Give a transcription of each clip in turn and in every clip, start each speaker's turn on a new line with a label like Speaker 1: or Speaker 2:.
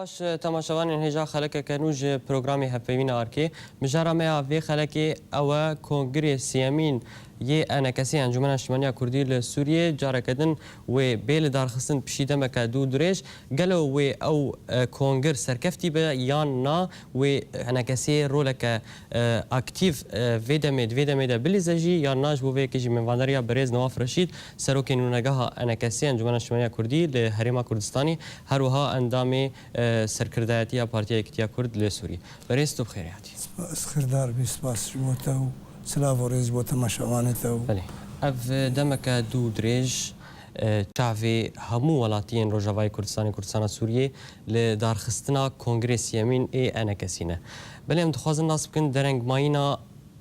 Speaker 1: باش تماشاوان هجا خلک کنوج پروگرامی هفوین آرکی مجرا می آوی خلکی او کنگره سیامین یه انکسی انجمن اجتماعی کردی لسوریه جارا کردن و بیل دارخستن پشیده مکدو درش گلو و او کنگر سرکفتی به یان نا و انکسی رولک اکتیف ویدمید بلیزجی یا ناش بوده که جمعوانریا برز نواف رشید سروک نونگاه انکسی انجمن اجتماعی کردی لحریم کردستانی هر وها اندام سرکردایتی پارتی اکتیا کرد لسوریه برز تو بخیریاتی
Speaker 2: سخردار بیسپاس جوتاو سلاف ورز بوتا مشاوانتاو
Speaker 1: بله اف دمک دو درج چاوی همو ولاتین روجاوای کردستان سوریه لدارخستنا کنگرس یمین ای انکسینه بله ام دخوازن ناس بکن درنگ ماینا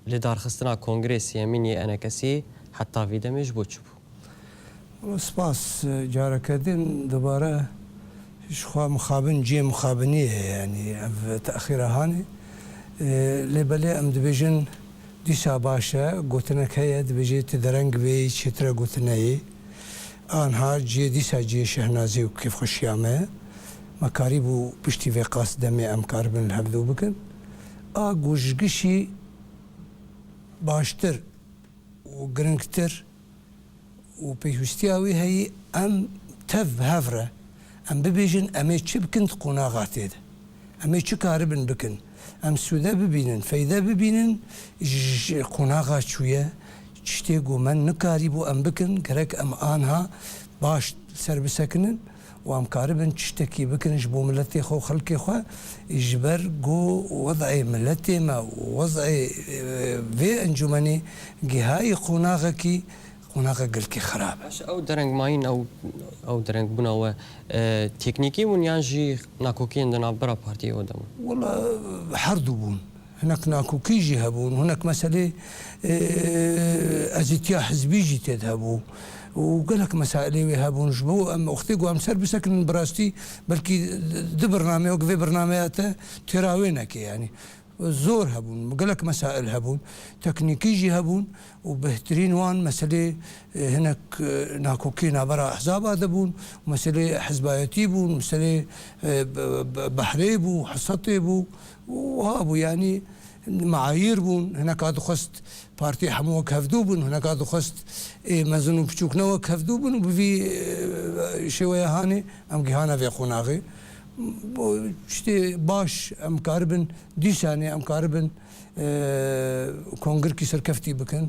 Speaker 1: لدارخستنا کنگرس یمین ای انکسی حتی ویدمش بو چبو
Speaker 2: سپاس جارا کردن دوباره شخوا مخابن جي مخابنية يعني في تأخير هاني لبلي أم دبيجن ديشا باشا قوتنا كيا دبيجي تدرنج بي شترا قوتناي آنها جي ديشا جي شهنازي وكيف خشيامه مكاريبو بشتي في قاس دمي أم كاربن الهبذو بكن قوشقشي باشتر وقرنكتر وبيوستياوي هي أم تف هفره ام ببیجن امی چی بکن قناعاتی ده امی چی کاری بن بکن ام سودا ببینن فایده ببینن قناعات شویه چتی گومن نکاری بو ام بکن کرک ام آنها باش سر بسکنن و ام کاری بن چتکی بکنش بو ملتی خو خلقی خو اجبر جو وضع ملتی ما وضع في انجمني جهاي قناعكي قناعة قلكي خراب.
Speaker 1: أو درنگ ماين أو درنگ بنا و تكنيكي ونيانجي ناكوكي عندنا برا بارتي ودم.
Speaker 2: والله حردو بون هناك ناكوكي جهبون هناك مسألة أزيتيا حزبيجي تذهبوا وقالك مسائل يهابون جبو أم أختي قام سر بسكن براستي بلكي دي برنامج وقفي برنامجات تراوينك يعني. زور هبون قالك مسائل هبون تكنيكيجي هبون وبهترين وان مسألة هناك ناكوكينا برا أحزاب هذبون ومسألة حزبايتي بون مسألة بحري بو حصتي بو وهابو يعني معايير بون هناك هذا خست بارتي حموك هفدو بون هناك هذا خست مزنو بشوك نوك هفدو بون وفي شوية هاني أم جهانا في قناغي شتي باش ام كاربن ديشاني ام كاربن كونغر كي سركفتي بكن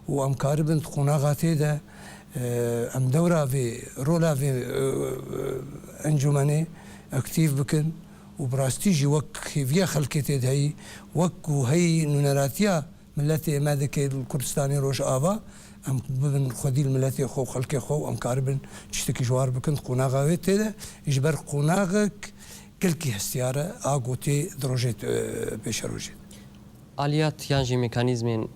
Speaker 2: وام كاربن قناغاتي ده ام دورا في رولا في انجمني اكتيف بكن وبراستيجي وك فيا خلكتي هي وكو هي نونراتيا ملتي مادك الكردستاني روش ابا ام بن خدي الملتي خو خلكي خو ام كاربن تشتكي جوار بكن قناغاتي ده يجبر قناغك كلكي هستيارة آقوتي دروجت بيشروجت
Speaker 1: آليات يانجي ميكانيزمين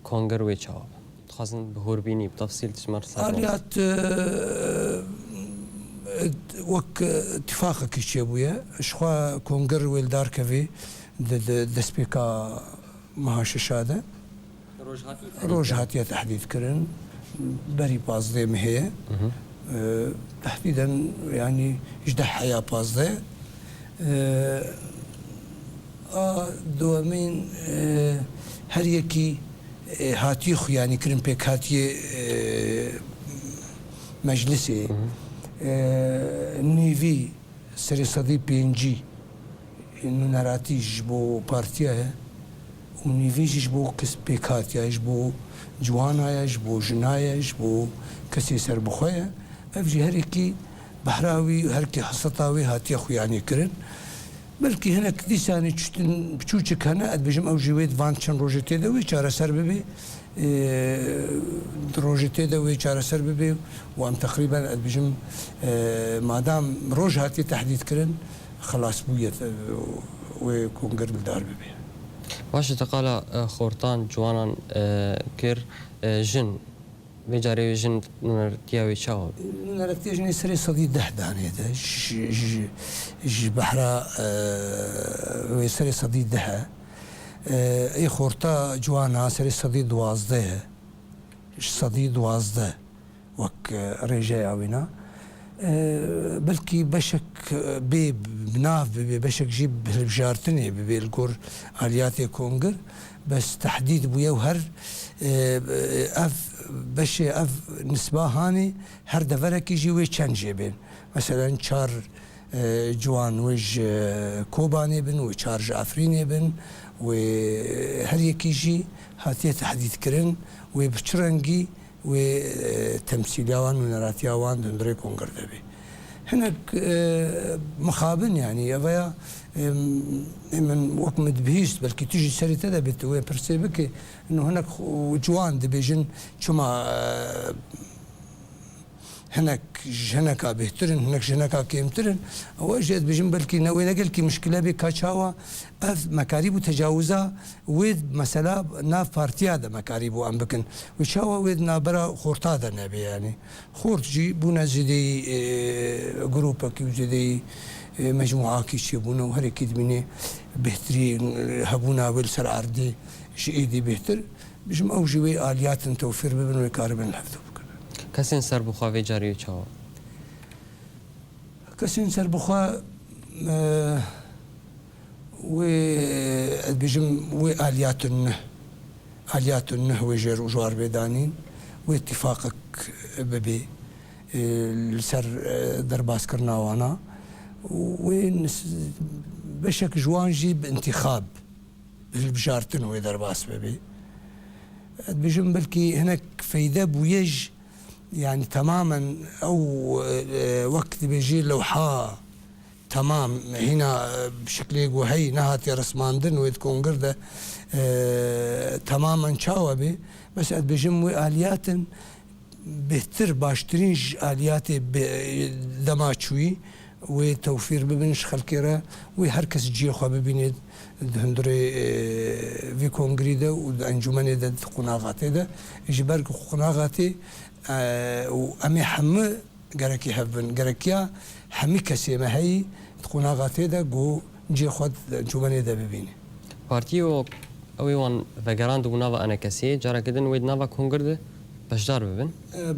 Speaker 1: كونغر ويتشاوب تخازن بهور بيني بتفصيل تشمر
Speaker 2: آليات وك اتفاقك الشيبوية شخوا كونغر ويلدار كفي دسبيكا مهاش الشادة روجهاتية تحديد كرن بري بازدي مهية تحديدا يعني يجدح حياة بازدي دوامين هر يكي هاتيخ يعني كرم بيك هاتي مجلسي نيفي سري صدي بينجي انه نراتي جبو بارتيا ونيفي جبو كس بيك هاتيا جبو جوانا جبو جنايا جبو كسي سر بخويا افجي هر يكي بحراوي هركي حصتاوي هاتي اخو يعني كرن بلكي هناك ديساني بتشوتشك هنا ادبجم او جويت فانشن روجيتي دوي چارا سر ببي روجيتي دوي چارا سر ببي وام تقريبا ادبجم مادام روج هاتي تحديد كرن خلاص بويت وكونغر بالدار ببي
Speaker 1: واش تقال خورتان جوانا كير جن بجاري جن نرتياوي شاو
Speaker 2: نرتيا جن سري صدي دهداني ده ج بحرا سري صدي ده اي خورتا جوانا سري صدي دوازده صدي دوازده وك رجاء وينا بلكي بشك بي بناف بي بشك جيب بجارتني بي الكور آلياتي كونجر بس تحديد بويا وهر اف بشي اف نسبة هاني هر دفرك يجي وي چند جيبين مثلا چار جوان ويج كوباني بن وچار جعفريني بن وهر يكيجي هاتيه تحديد كرن وبچرنجي وتمثيلياوان ونراتياوان دندري كونجر دبي هناك مخابن يعني افيا من وقت مدبهيست بلكي تيجي سري تدبت وبرسيبك انه هناك جوان دبيجن شما هناك جنكا بهترن هناك جنكا كيمترن واجد بيجن بلكي نوي نقل كي مشكله بكاتشاوا اف مكاريبو تجاوزا ويد مثلا ناف بارتي هذا مكاريبو ام بكن وشاوا ويد نابرا خورتا هذا نبي يعني خورتجي بونا زيدي جروبك وزيدي مجموعه كي بونا وهريك مني بهتري هبونا والسر عردي شيء دي بهتر بيجم اوجي اليات توفير ببن ويكاربن الحفظ
Speaker 1: كسين سر بخوا في جاري وشاوا
Speaker 2: كسين سر بخوا و بيجم وآليات النه وجر وجوار بيدانين واتفاقك ببي السر درباس كرناوانا بشك جوان جيب انتخاب البجارتن ودرباس ببي بيجم بلكي هناك فايدة بويج يعني تماما او وقت بيجي لوحة تمام هنا بشكل وهي نهاتي رسماندن ويتكون قردة تماما شاوبي بس بيجم آليات بهتر باشترين آليات دماتشوي وتوفير ببنش خلكيرا وهركس جي خو ببينيد هندري في كونغريدا وانجمن دا قناغاتي دا جبرك قناغاتي وامي حم جركي هبن جركيا حمي كسي ما هي قناغاتي دا جو جي خود انجمن دا ببيني
Speaker 1: بارتيو اويوان فجراند ونافا انا كسي جرا كدن ويد نافا كونغرد بشدار ببن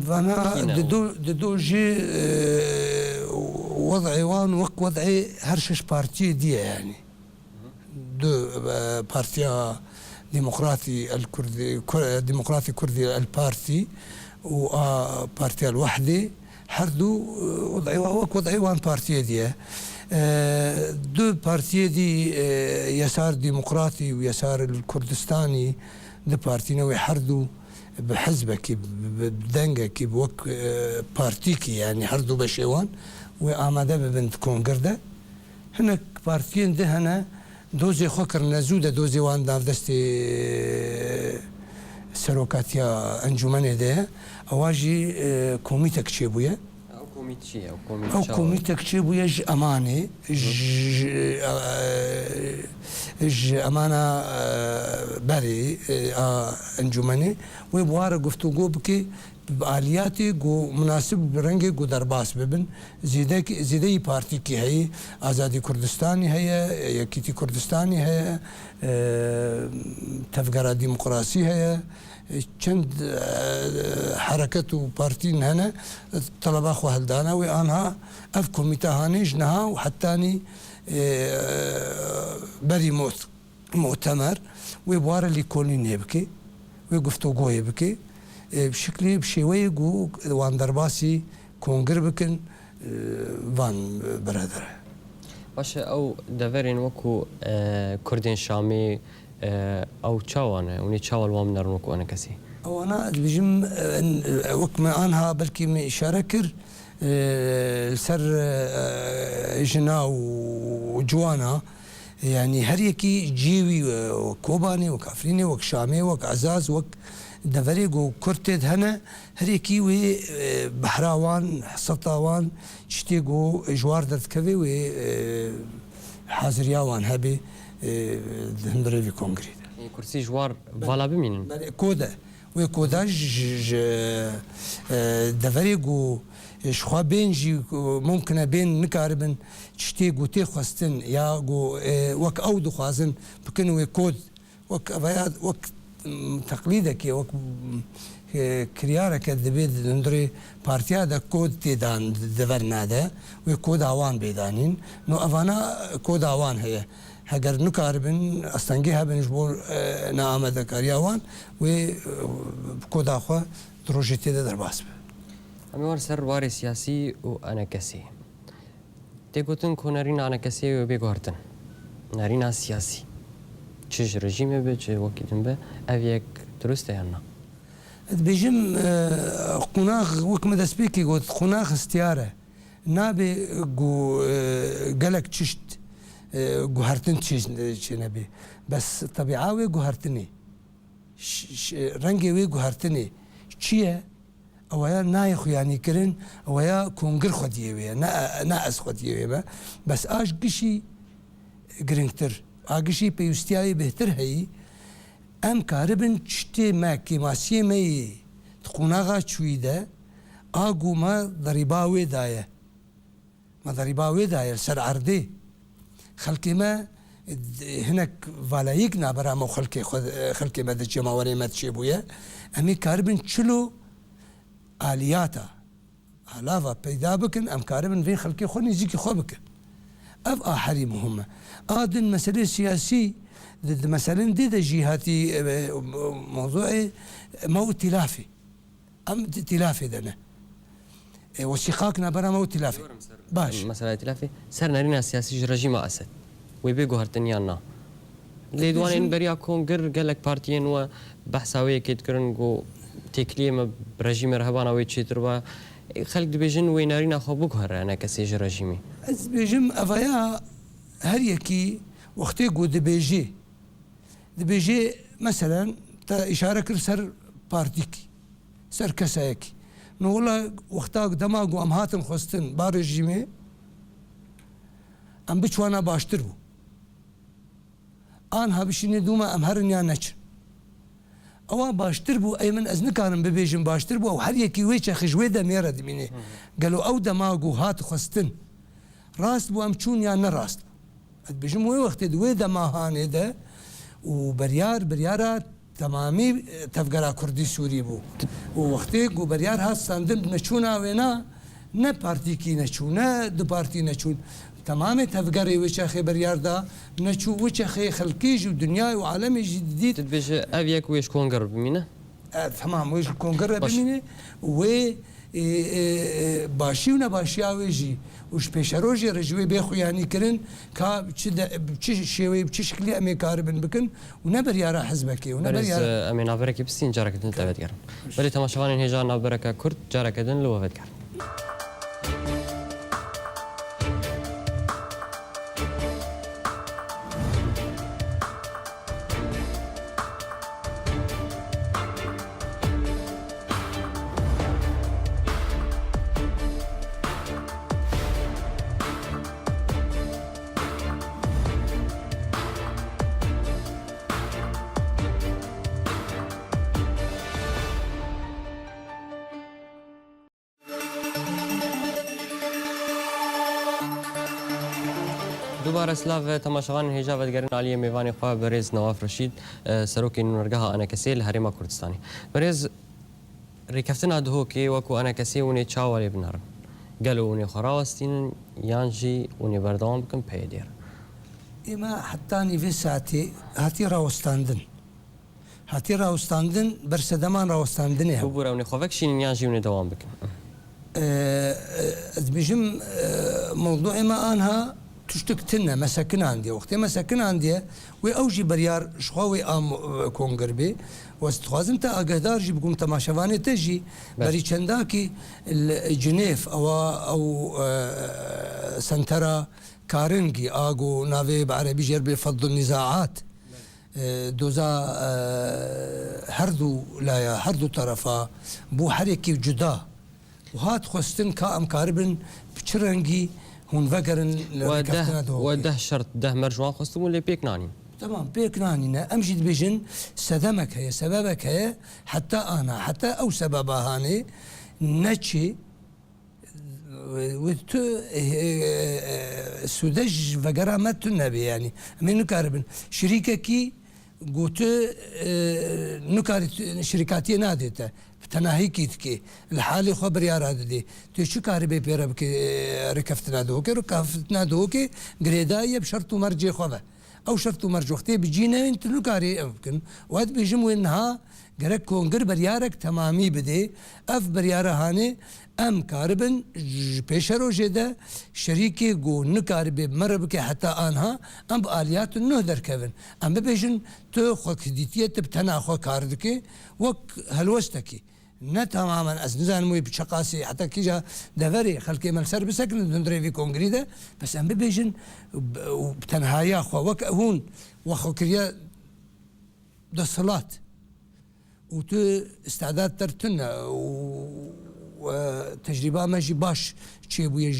Speaker 2: فانا ددو جي وضعي وان وضعي هرشش بارتي دي يعني دو بارتيا ديمقراطي الكردي ديمقراطي كردي البارتي وبارتيا الوحدة هردو وضعي وان بارتي دي دو بارتي دي يسار ديمقراطي ويسار الكردستاني دو بارتينا ويحردو بحزبك بدنجك بوك بارتيكي يعني هردو بشيوان وآماده ببنت كونغرده هناك بارتيين ده هنا دوزي خوكر نزوده دوزي وان داف دستي سروكاتيا انجمنه ده اواجي كوميتك تشيبويا او كوميتك تشيبويا ج امانه ج امانه بري انجمنه وبواره گفتگو بكي بآلياتي جو مناسب برنگي جو درباس ببن زيدي بارتي كي هي آزادي كردستاني هي يكيتي كردستاني هي تفقرة ديمقراطي هي چند حركة وبارتين هنا طلبة خو هلدانا وانها اف كوميتا هاني جنها وحتاني بري مؤتمر ويبوار اللي كولين يبكي ويقفتو يبكي بشكل بشوي جو وان درباسي كونغر بكن وان برادر
Speaker 1: باشه او دورين وكو كردين شامي او تشاوانا وني تشاول وام نرنوكو انا كسي
Speaker 2: او انا بجم وكما انها بلكي شاركر سر جنا وجوانا يعني هريكي جيوي وكوباني وكافريني وكشامي وكعزاز وك دفريقو كورتيد هنا هريكي وي بحراوان حصطاوان شتيقو جوار درت كفي وي حازرياوان هبي هندري في كونغريد
Speaker 1: كرسي جوار فالا بمين
Speaker 2: كودا وي كودا دفريقو شخوا بين جي ممكن بين نكاربن تشتيقو تيخوستن يا جو وك اودو خوازن بكن وي كود وك تقليدك وك کریارەکە دەبێت دەندڕێ پارتیا دە کۆد تێدان دەڤەر نادە وێ کۆ داوان بێدانین نۆ ئەوانە کۆ داوان هەیە هەگەر نکاربن ئەستەنگی هەبنش بۆ نائامەدەکاریاوان وێ کۆداخوا ڕۆژێ تێدە دەرباس بێ
Speaker 1: ئەمەوەر سەر وارێ سیاسی و ئەنەکەسی تێگوتن کۆ نەرین ئەنەکەسی و بێگواردن نەرینا سیاسی چش ڕژیمێ بێ چ وەکیدن بێ ئەڤ یەک دروستە یاننا
Speaker 2: بێژم قوناغ وەکمە دەستپێکی گوت قوناغ استیارە نابێ گەلک چشت گوهرتن چێ نەبێ بەس تەبیعا وێ گوهرتنێ ڕەنگێ وێ گوهرتنێ چییە؟ ئەوەیە نایە خویانیکردن ئەوەیە کۆنگر خۆدیەوێ نا ئەس خۆدیەوێ بە بەس ئاش گشی گرنگتر ئاگشی پێویستیاوی بهتر هەیی ئەم کاربن شتێ ماکێ ماسیێمەی قوناغا چوویدە ئاگومە دەریبا وێدایە مە دەریبا وێدایە سەر عەردێ خەڵکێمە هەنێک ڤالایەک نابەرامە خەڵکێمە دەچێماوەرێمە چێ بووە ئەمی کاربن چلو ئالیاتە ئالاڤە پەیدا بکەن ئەم کاربن vê خەڵکێ خۆ نزیکی خۆ بکەن ئەف ئاحەری مهمە ئادن مەسەلەی سیاسی مثلا دي جهاتي موضوع مو ائتلافي ام ائتلافي دنا وثيقاكنا برا مو ائتلافي باش
Speaker 1: مسألة ائتلافي سر نارينا سياسي رجيم أسد ويبيجو هرتنيانا ليدوان بريا كونجر قال لك بارتيين وبحثاوية كيد كرنجو تكليم برجيم رهبانا ويتشيتروا خلق دبيجن وينارينا خبوك هر أنا كسيج رجيمي
Speaker 2: بيجم أفايا هر يكي وقتي قو دبيجي دبيجي مثلا تا إشارة كر سر بارتيكي سر كسايكي نو والله وقتاك دماغو أم هاتن خستن بارجيمي أم بچوانا باشتر بو آن هابشيني دوما أم هرن يا نچن أوا باشتر بو أي من أزن كانم ببيجم باشتر بو أو هر يكي ويچا خجوه دا ميرا دميني قالوا أو دماغو هات خستن راست بو أم چون يا نراست بيجم وي وقت دوي دماغاني دا وبريارة تمامي تفقرا كردي سوري بو ووقتي قو بريار هاس ساندن نچونا وينا نه بارتيكي نچو نه دو بارتي نچون تمامي تفقري وشاخي بريار دا نچو وشاخي خلقيج ودنيا وعالمي جديد
Speaker 1: تدبيش أبيك ويش كونغر بمينه
Speaker 2: تمام ويش كونغر بمينه و باشي و نباشياوي جي وش بيشروجي رجوي بيخو يعني كرن كا بچ شوي بچ شكلي امي كاربن بكن ونبر يارا حزبكي ونبر يارا
Speaker 1: امي نابركي بسين جارك دن تبت كرن بلي تماشاوان هيجا نابركا كرد جارك دن لو وفت كرن دوباره سلاف تماشاوان هیجا ودگرن علی میوانی خواه برز نواف رشید سروکی نورگاه آنا کسی لحریم کردستانی برز ریکفتنا دهو که وکو آنا کسی ونی چاوالی بنارن قالوا وني خراوستين يانجي وني بردوام بكم بيدير
Speaker 2: إما حتى في ساعتي هاتي راوستاندن هاتي راوستاندن برسدمان راوستاندن
Speaker 1: هو بورا وني خوفك شين يانجي وني دوام بكم
Speaker 2: بيجم موضوع ما أنها تشتكتنا مساكن عندي وقت مساكن عندي وأوجي بريار شخوي أم كونغربي واستخازم تا أقدار جي بقوم تماشافاني تجي بري چنداكي الجنيف أو سنترا كارنجي آغو ناوي بعربي جربي فضل النزاعات دوزا هردو لايا هردو طرفا بو حركي جدا وهات خستن كام كاربن بچرنجي هون فكرن
Speaker 1: وده شرط ده مرجوان خستمون اللي بيك نانين
Speaker 2: تمام بيك نانينا امجد بيجن سدمك هي سببك هي حتى انا حتى او سببها هاني نتشي وتو سودج فقرا ما النبي يعني من كاربن شريكك قلت نكاري شركاتي ناديته تناهي كيتكي الحالي خبر يا رادي تو شو كاري بيرا بك ركفتنا دوكي قريدايه بشرط مرجي خبه او شرط مرجو اختي بيجينا انت نكاري يمكن وهاد بيجمو انها قرك كونغر بريارك تمامي بدي اف برياره هاني ام كاربن بيشرو جدا شريكي جو نكارب مربك حتى انها ام باليات النهدر كفن ام بيجن تو خو كديتيه تبتنا خو كاردكي وك هلوستكي نا تماما ازنزان مو بشقاسي حتى كيجا دفري خلكي من سر بسكن ندري في كونغريدا بس ام بيجن بتنهايا خو وك هون وخو كريا ده صلاه وتو استعداد ترتنا وتجربة ماشي باش شي بويا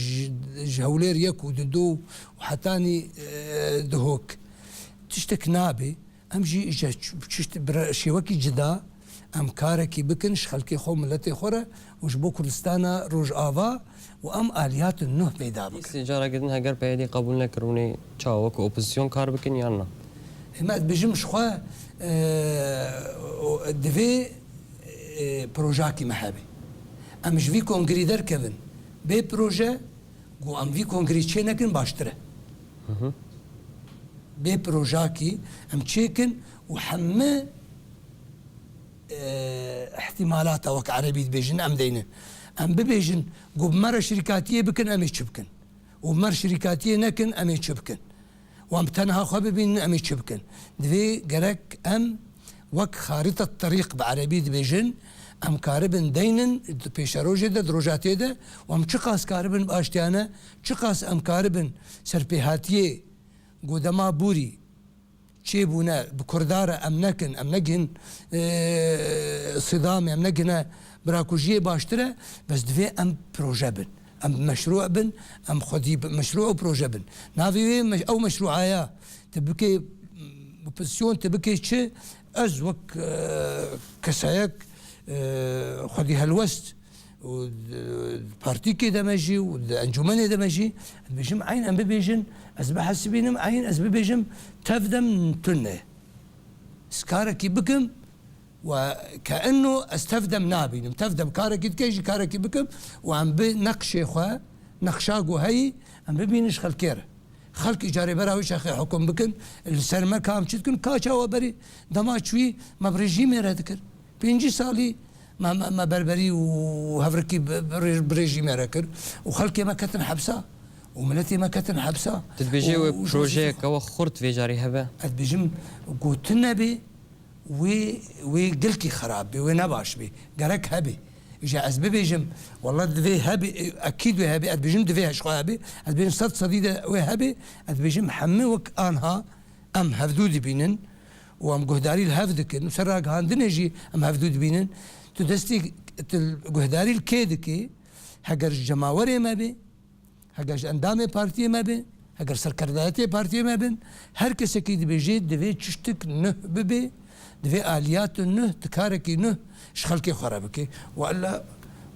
Speaker 2: جهولير يكو ددو وحتاني دهوك تشتك نابي امجي اجا شيوكي جدا ام كاركي بكنش خلكي خو ملتي خورا وجبو كردستانا روج آفا وام آليات النه بيدا بك
Speaker 1: سيجارة قدن هاگر بيدي قبول نكروني چاوك اوبوزيون كار بكن يانا
Speaker 2: ما بجمش خوا دفي بروجاكي محابي امش في كونغري در كفن بي بروجا قو ام في كونغري تشينكن باشتره بي بروجاكي ام تشيكن وحمى احتمالات وك عربي بيجن ام دينه ام ببيجن قو بمره شركاتيه بكن ام يشبكن وبمره شركاتيه نكن ام يشبكن وام تنها خو ببين ام يشبكن دفي قرك ام وك خارطه الطريق بعربي بيجن ام كاربن دينن بيشروجه ده دروجاتي ده وام چقاس كاربن باشتيانه چقاس ام كاربن سربيهاتيه قدما بوري چيبونا بكرداره ام نكن ام نجن صدام ام نجن براكوجيه باشتره بس دفي ام بروجبن ام مشروع بن ام خدي مشروع بروجه بن نافي او مشروعايا تبكي بوزيسيون تبكي تشي از وك كسايك خدي هالوست والبارتيكي دمجي والانجمن دمجي بيجم عين ام بيجن از بحسبينم عين از بيجم تفدم تنه سكاركي بكم وكانه استفدم نابين تفدم كاركي تكيجي كاركي بكم وعم بنقش اخوه نقشاقو هي عم ببينش خلكيره خلق اجاري براوي شيخ حكم بكن السرما كام تشكن كاچا وبري دما شوي ما بريجيم يذكر بينجي سالي ما بربري وهفركي بريجيم يذكر وخلقي ما كتن حبسه وملتي ما كتن حبسه
Speaker 1: تتبيجي بروجي كوا خرط في جاري هبه
Speaker 2: اتبيجم قلت نبي وي قلكي خراب بي ونباش بي قرك هبي إجا أزبي بيجم والله دفي هبي أكيد وهبي أتبيجم دفي هشخو هبي أتبيجم صد صديدة وهبي أتبيجم حمي وك آنها أم هفدود بينن وأم قهداري الهفدكن وسراق هاندن يجي أم هفدود بينن تدستي القهداري الكيدكي هقر جماوري ما بي هقر أندامي بارتي ما بي هقر سركرداتي بارتي ما بين هر كسي كي دبيجي دفي تشتك نه ببي دفي آليات نه تكاركي نه شخلكي خرابكي وإلا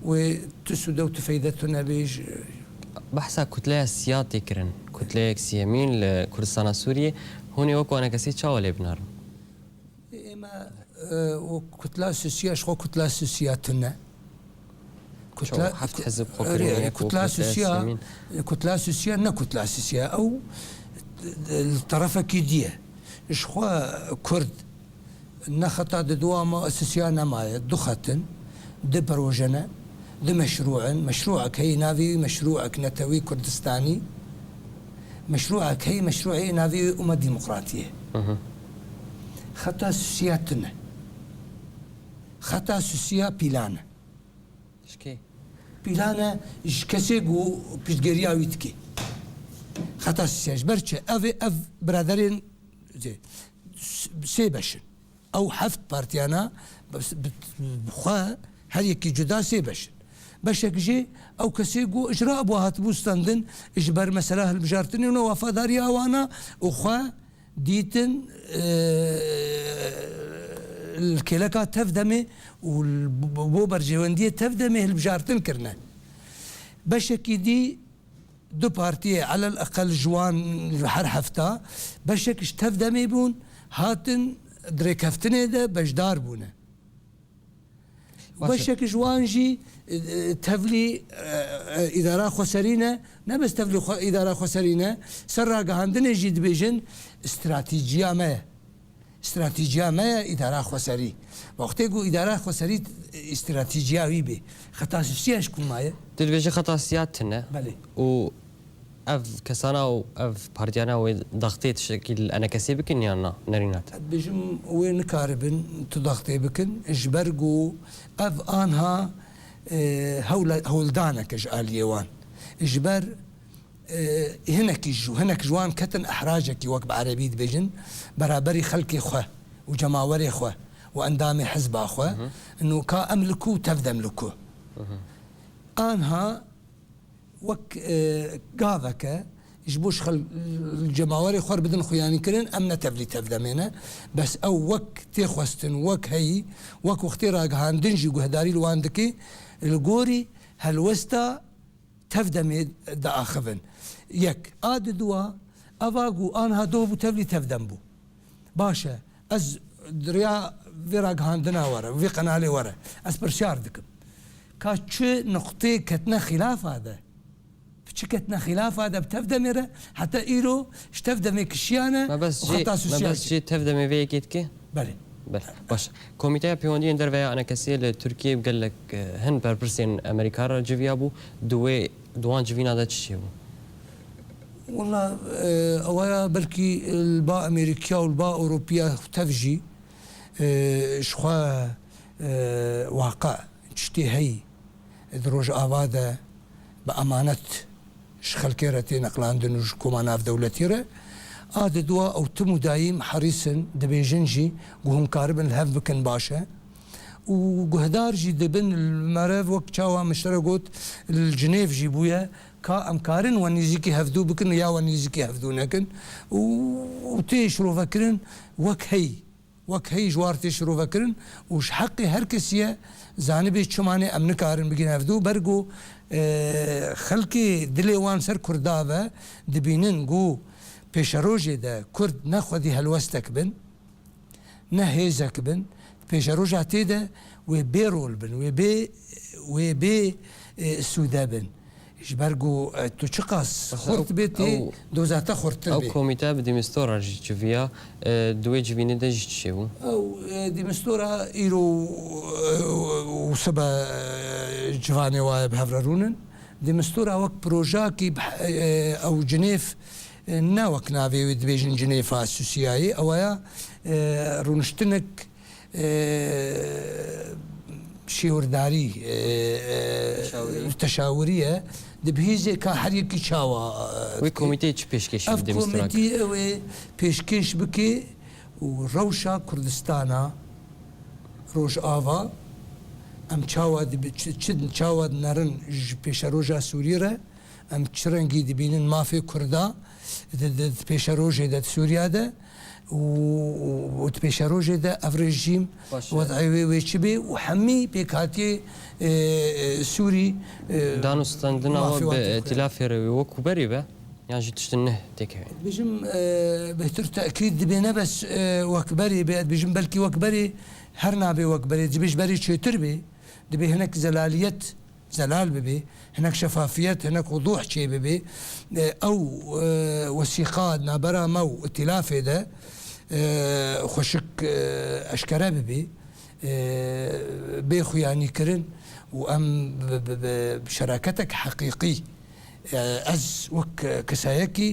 Speaker 2: وتسودة وتفيدتنا بيج
Speaker 1: بحثا كتلة سياسية كرن كتلة سيمين لكردستان سوريا هوني وكو أنا كسي تشاولي بنار
Speaker 2: إما وكتلة سياسية شخو كتلة سياسياتنا
Speaker 1: كتلة حفت حزب خوكري
Speaker 2: كتلة سياسية كتلة سياسية نا كتلة سياسية أو الطرف كيدية شخو كرد نخطا دوا مؤسسية نماية دخاتن دي بروجنا دي مشروعك هي نافي مشروعك نتوي كردستاني مشروعك هي مشروعي نافي أمة ديمقراطية خطا سياسياتنا خطا سياسية بيلانا
Speaker 1: شكي
Speaker 2: بيلانا كسيقو بيشجريا ويتكي خطا سياسية برشة أف برادرين زي سيبشن أو حفت بارتيانا بخوا هل يكي جدا سيبشن بشك جي أو كسيقو إجراء بوهات بوستاندن إجبار مسألة البجارتني ووفاداري أوانا وخوا ديتن الكيلكا تفدمي والبوبر جواندية تفدمي البجارتن كرنا بشكي دي دو بارتي على الأقل جوان الحر حفتا بشك تفدمي بون هاتن درێکەفتنێ دە بەشدار بوونە بەشێک جوانژی تەڤلی ئیدارا خۆسەرینە نەبەست تەڤلی ئیدارا خۆسەرینە سەر ڕاگەهاندنێژی دبێژن استراتیجیامەیە ئیدارا خۆسەری وەختێک و ئیدارا خۆسەری استراتیجیاوی بێ خەتاسیاش کومایە
Speaker 1: دلبێژە خەتاسیاتنە
Speaker 2: بەێ
Speaker 1: و ئەف کەسانە و ئەف پارتیانە دەختێت شکیل ئەنەکەسی بکن یاننا نەرینات
Speaker 2: بژم وێ نکاربن تو دەختێ بکن ژبەرگ و ئەف ئانها هەولدانەکەش ئالیێوان ژبەر هەنێک جوان کەتن ئەحراجێکی وەک بە عەرەبی دبێژن بەرابەری خەڵکی خوێ و جەماوەرێ خوێ و ئەندامی حزبا خوێ نو کا ئەملکو و تەفدەملکو ئانها وەک گاڤەکە ji بۆ جەماوەری خوار بدن خویانیکردن ئەم نەتەڤلی تەفدەمێنە بەس ئەو وەک تێخواستن وەک هەیی وەک وەختی ڕاگەهاندنجی گوهداری لەوان دەکەی لە گۆری هەلوەستا تەفدەمێ دەئاخەبن یەک ئادە دووە ئەڤاگ و ئانها دۆ بوو تەڤلی تەفدەم بوو باشە ئەس دریا vê ڕاگەهاندنا وەرە vê قەنالێ وەرە ئەس پرسیار دکم کا چ نقطێ کەتنە خلافادە بچکەتنە خلافادە تەفدەمێرە حتا ئیرۆ تەفدەمێ کشیانە
Speaker 1: تەفدەمێوەیەکێتکە
Speaker 2: بەێ
Speaker 1: باش کۆمیتەیە پەیوەندیان دەرەوەیە ئەنەکەسیە لە تورکیە گەلک هەن بەرپرسێن ئەمریکارە جویا بوو دوان جوینادا چیە بوو
Speaker 2: والله ئەوەیە بەلکی با ئەمریکیا و با ئەوروپیا تەڤژی شخوا واقع شتێ هەی درۆژ ئاوادە بە ئەمانەت خەلکێرە تێ نەقلاندن و کۆما ناودەولەتیرە ئادە دووە ئەو تم و دایم حەریسن دەبێژنجی گوهمکار بن هەف بکەن باشە و گوهدارژی دەبن مەرە وەک چاوە مشترە گوت جنێڤژی بووە کا ئەمکارن وە نزیکی هەفتوو بکن یاوە نزیکی هەفتوو نەکەن و تێ شرۆڤەکردن وەک هەی ژوار تێ شرۆڤەکردن وش حەقی هەر کەسیە زانبێ چمانێ ئەم نکارن بگین هەفتوو بەرگ و خەڵکی دلێوان سەر کورداوە دبینن گو پێشەڕۆژێدا کورد نەخوەدی هەلوەستەک بن نەهێزەک بن پێشەڕۆژا تێدا وێ بێڕۆل بن وێ بێ سوودە بن ژبەرگ و تو چ قاس خورد بێت دۆزاتە خورتتر
Speaker 1: ئەو کۆمیتە بدیمستۆڕژی جویا دوێ جوینە دەژی چێ بوو
Speaker 2: ئەو دیمستۆرە ئیرۆ سبە جوانێ وایە بەهەڤڕونن دیمستۆرە وەک پرۆژاکی ئەو جنێف ناوەک ناوێوێ دبێژن جنێفا سوسیایی ئەوەیە ڕونشتنێک شێوەرداری تەشاوریە دەبهێزێ کا هەریەکی چاوە
Speaker 1: وی کۆمیتەی چ پێشکەشی
Speaker 2: کۆمیتی ئەوێ پێشکەش بکێ و ڕەوشە کوردستانە ڕۆژ ئاوا ئەم چاوە چاوە نەرن پێشەڕۆژە سووریرە ئەم چ ڕەنگی دەبینن مافێ کووردا پێشەڕۆژێدە سووریادە و پێشەڕۆژێدا ئەف ڕێژیم وەدعوێ چ بێ و هەممی پێکاتێ سووری
Speaker 1: دانوستاندنەوە تیلافێرەوەی وەکو بەری بە یانژی تشتن نە تێکەوێن
Speaker 2: بژم بهتر تاکید دبێنە بەس وەکبەری بێت بژم بەلکی وەکبەری هەر نابێ وەکبەری دبێش بەری چێتر بێ دەبێ هەنێک زەلالیەت زەلال ببێ هەنێک شەفافیەت هەنێک وضوح چێ ببێ ئەو وەسیقات نابەرامە و ئتیلافێدە خۆشک ئەشکەرە ببێ بێ خویانیکردن و ئەم شەراکەتێک حەقیقی ئەس وەک کەسایەکی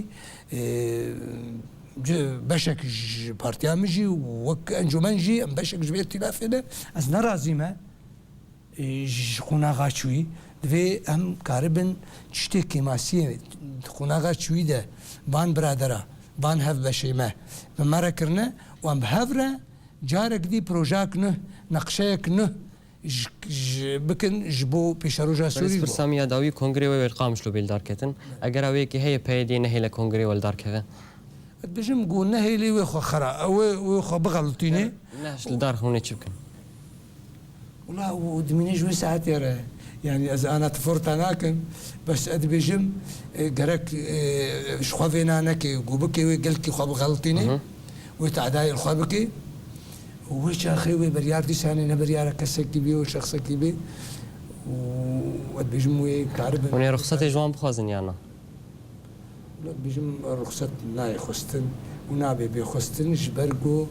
Speaker 2: بەشێک پارتیامژی وەک ئەنجومەنجی ئەم بەشێک ژێر تیلافێدە ئەس نەرازیمە قۆناغاچووی دەوێ ئەم کارە بن شتێکی ماسیە قۆناغاچوویدە بان برادرە بان هەف بەشێمە بمەرەکردە وان بهەورە جارێک دی پرۆژاک نە نەقشەیەک نە بکن ji بۆ پێشەڕۆژە سووری
Speaker 1: پرسامی داوی کۆنگرێەوە وێرقامش لە بێلدارکەتن ئەگەر ئەوەیەکی هەیە پەیدێ نەهێ لە کۆنگرێ وەلدارکەوە
Speaker 2: بژم گو نەهێلی وێ خۆ خەرا ئەوە وێ خۆ بغەڵتینێ
Speaker 1: دار خونێ چ بکەن
Speaker 2: وڵا و دمینێژ وێ ساعتێرە یعنی ئەز ئانات فۆرتا ناکەن بەس ئەدبێژم گەرەک شخوا وێنانەکێ گو بکێ وێ گەلکی خوا بغەڵتینێ وێ تعدای خوا بکەی وش اخي بريار دي ساني نبريار كسكي بي وشخصكي بي وقد بيجموا كعرب
Speaker 1: وني رخصتي جوان بخوازن يعني
Speaker 2: بيجم رخصت ناي خستن ونابي بيخستن جبرقو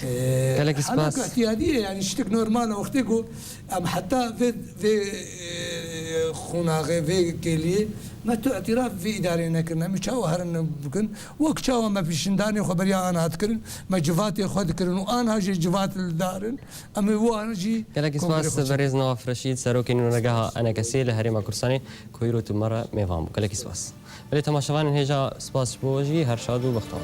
Speaker 1: قالك
Speaker 2: حالك
Speaker 1: سباس
Speaker 2: اعتياديه يعني شتك نورمال وقتكو ام حتى في خوناغي في كيلي ما تو اعتراف في ادارينا كنا مش هو هرن بكن وقت هو ما فيش داني خبريا انا هتكرن ما جفاتي خد كرن وانا هاجي جفات الدارن ام هو انا جي
Speaker 1: قالك سباس بريز نواف رشيد سروكين ونرجعها انا كسيل هريما كرساني كويرو تمرة ميفامو قالك سباس بلي تماشوان هيجا سباس بوجي هرشاد وبختار